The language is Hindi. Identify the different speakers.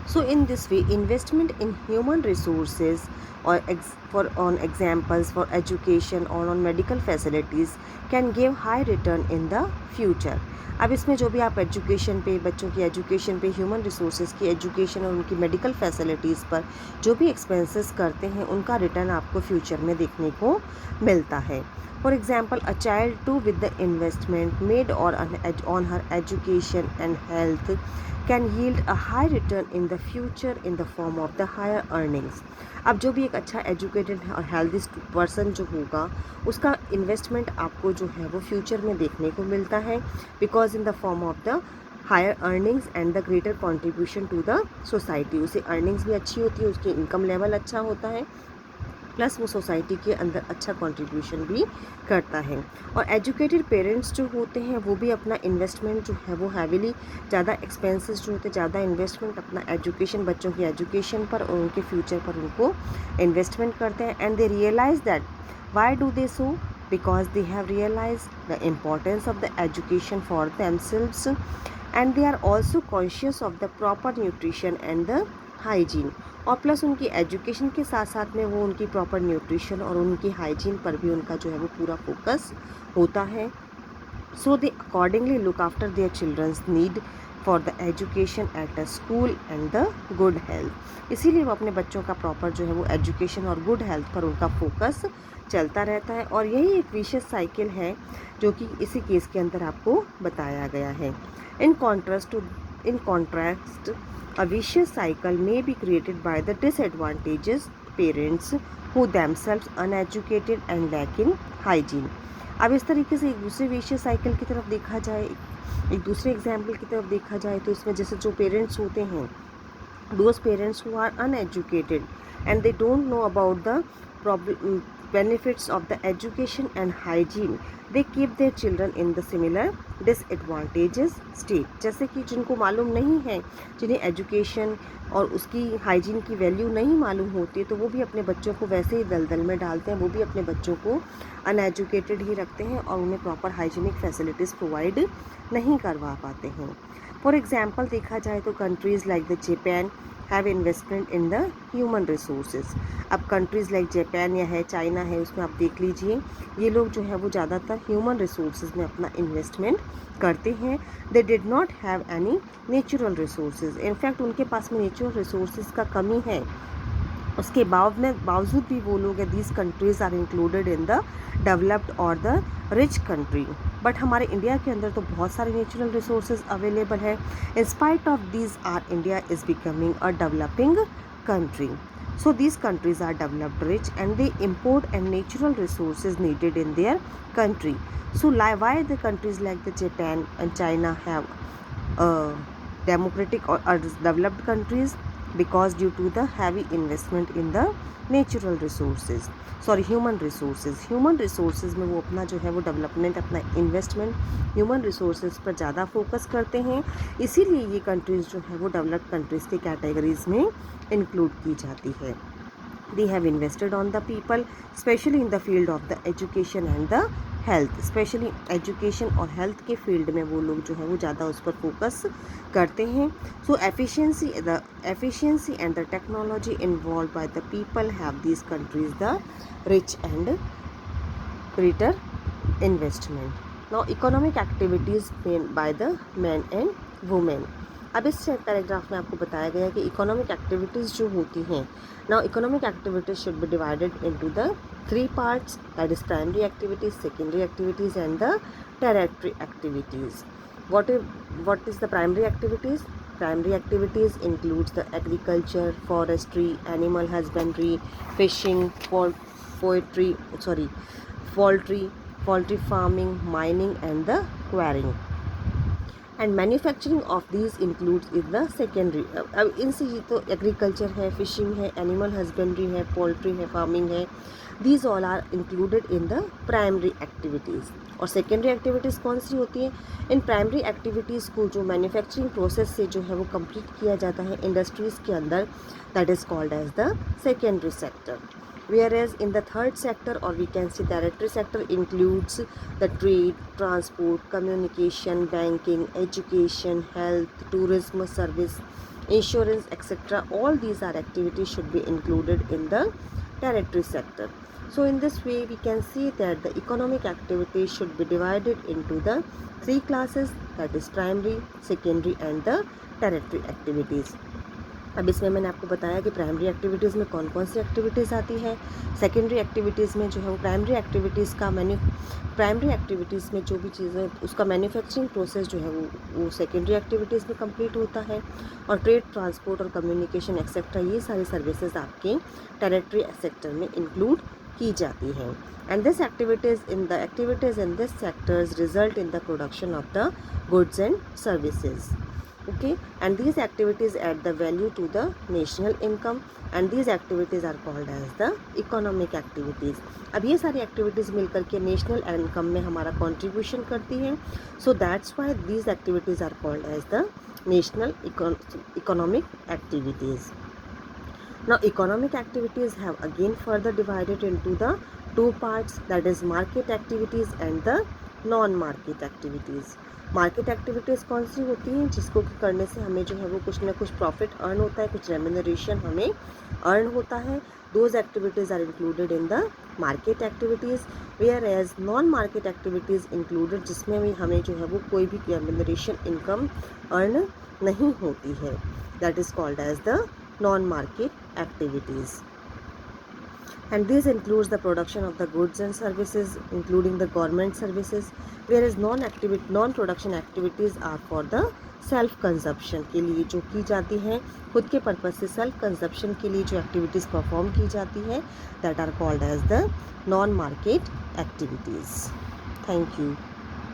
Speaker 1: So in this way, investment in human resources or for on examples for education or on medical facilities can give high return in the future. अब इसमें जो भी आप एजुकेशन पे, बच्चों की एजुकेशन पे, ह्यूमन रिसोर्सेज की एजुकेशन और उनकी मेडिकल फैसिलिटीज़ पर जो भी एक्सपेंसेस करते हैं उनका रिटर्न आपको फ्यूचर में देखने को मिलता है. For example, a child too with the investment made on her education and health can yield a high return in the future in the form of the higher earnings. अब जो भी एक अच्छा एजुकेटेड और हेल्दी पर्सन जो होगा उसका इन्वेस्टमेंट आपको जो है वो फ्यूचर में देखने को मिलता है, because in the form of the higher earnings and the greater contribution to the society. उसे अर्निंग्स भी अच्छी होती है, उसकी इनकम लेवल अच्छा होता है, प्लस वो सोसाइटी के अंदर अच्छा कंट्रीब्यूशन भी करता है. और एजुकेटेड पेरेंट्स जो होते हैं वो भी अपना इन्वेस्टमेंट जो है वो हैवीली ज़्यादा एक्सपेंसेस जो होते हैं, ज़्यादा इन्वेस्टमेंट अपना एजुकेशन, बच्चों की एजुकेशन पर और उनके फ्यूचर पर उनको इन्वेस्टमेंट करते हैं. And they realise that why do they so, because they have realized the importance of the education for themselves, and they are also conscious of the proper nutrition and the hygiene. और प्लस उनकी एजुकेशन के साथ साथ में वो उनकी प्रॉपर न्यूट्रिशन और उनकी हाइजीन पर भी उनका जो है वो पूरा फोकस होता है. So they accordingly look after their children's need for the education at the school and the good health. इसीलिए वो अपने बच्चों का प्रॉपर जो है वो एजुकेशन और गुड हेल्थ पर उनका फोकस चलता रहता है. और यही एक विशेष साइकिल है जो कि इसी केस के अंदर आपको बताया गया है. In contrast a vicious cycle may be created by the disadvantageous parents who themselves uneducated and lack in hygiene. अब इस तरीके से एक दूसरे विशियस साइकिल की तरफ देखा जाए, एक दूसरे एग्जाम्पल की तरफ देखा जाए तो इसमें जैसे जो पेरेंट्स होते हैं, those parents who are uneducated and they don't know about the benefits of the education and hygiene, they keep their children in the similar disadvantageous state. जैसे कि जिनको मालूम नहीं है, जिन्हें एजुकेशन और उसकी हाइजीन की वैल्यू नहीं मालूम होती है, तो वो भी अपने बच्चों को वैसे ही दलदल में डालते हैं, वो भी अपने बच्चों को अनएजुकेटेड ही रखते हैं और उन्हें प्रॉपर हाइजीनिक फैसिलिटीज़ प्रोवाइड नहीं करवा पाते हैं. फॉर एग्जाम्पल देखा जाए तो countries like the Japan have investment in the human resources. अब कंट्रीज़ लाइक जापान या है चाइना है, उसमें आप देख लीजिए ये लोग जो है वो ज़्यादातर ह्यूमन रिसोर्सेज में अपना इन्वेस्टमेंट करते हैं. They did not have any natural resources. In fact उनके पास में नेचुरल रिसोर्सेज का कमी है, उसके बावजूद भी वो लोग है these countries are included in the developed और द रिच कंट्री. बट हमारे इंडिया के अंदर तो बहुत सारे नेचुरल रिसोर्सेज अवेलेबल है. In spite of these are India is becoming a developing country. So these countries are developed rich and they import and natural resources needed in their country. So why the countries like the Japan and China have democratic or developed countries? Because due to the heavy investment in the natural resources, sorry human resources में वो अपना जो है वो डेवलपमेंट, अपना इन्वेस्टमेंट ह्यूमन रिसोर्सेज पर ज़्यादा फोकस करते हैं. इसीलिए ये कंट्रीज़ जो है वो डेवलप्ड कंट्रीज़ के कैटेगरीज़ में इंक्लूड की जाती है. They have invested on the people specially in the field of the education and the health. Specially education और हेल्थ के फील्ड में वो लोग जो है वो ज़्यादा उस पर फोकस करते हैं. सो efficiency and the technology involved by the people have these countries the rich and greater investment. Now economic activities made by the men and women. अब इस पैराग्राफ में आपको बताया गया है कि इकोनॉमिक एक्टिविटीज़ जो होती हैं. Now economic activities should be divided into the 3 parts, that is primary activities, secondary activities and the tertiary activities. What is the primary activities? Primary activities includes the agriculture, forestry, animal husbandry, fishing, poultry farming, mining and the quarrying. And manufacturing of these includes is the secondary. अब इनसे ये तो एग्रीकल्चर है, फिशिंग है, एनिमल हस्बेंड्री है, पोल्ट्री है, फार्मिंग है, these all are included in the primary activities. और सेकेंडरी एक्टिविटीज़ कौन सी होती है? इन प्राइमरी एक्टिविटीज़ को जो मैन्युफैक्चरिंग प्रोसेस से जो है वो कंप्लीट किया जाता है इंडस्ट्रीज़ के अंदर, that is called as the secondary sector. Whereas in the third sector, or we can say tertiary sector, includes the trade, transport, communication, banking, education, health, tourism, service insurance, etc. All these are activities should be included in the territory sector. So in this way we can see that the economic activities should be divided into the three classes, that is primary, secondary and the territory activities. अब इसमें मैंने आपको बताया कि प्राइमरी एक्टिविटीज़ में कौन कौन सी एक्टिविटीज़ आती है, सेकेंडरी एक्टिविटीज़ में जो है वो प्राइमरी एक्टिविटीज़ में जो भी चीज़ें उसका मैन्युफैक्चरिंग प्रोसेस जो है वो सेकेंडरी एक्टिविटीज़ में कंप्लीट होता है, और ट्रेड, ट्रांसपोर्ट और कम्युनिकेशन एक्सेट्रा ये सारी सर्विसेज आपके टेरिटरी सेक्टर में इंक्लूड की जाती हैं. And this activities in this sectors result in the production of the goods and services. Okay, and these activities add the value to the national income, and these activities are called as the economic activities. अब ये सारी activities मिलकर के national income में हमारा contribution करती हैं, so that's why these activities are called as the national economic activities. Now economic activities have again further divided into the two parts, that is market activities and the non-market activities. Market activities कौन सी होती हैं, जिसको करने से हमें जो है वो कुछ ना कुछ प्रॉफिट अर्न होता है, कुछ रेम्यूनरेशन हमें अर्न होता है. Those activities are included in the market activities, whereas non market activities included, जिसमें हमें जो है वो कोई भी रेम्यूनरेशन इनकम अर्न नहीं होती है. That is called as the non market activities. And this includes the production of the goods and services, including the government services, whereas non-production activities are for the self consumption के लिए जो की जाती हैं, खुद के पर्पज़ से सेल्फ कंजप्शन के लिए जो एक्टिविटीज़ परफॉर्म की जाती है, that are called as the non market activities. Thank you.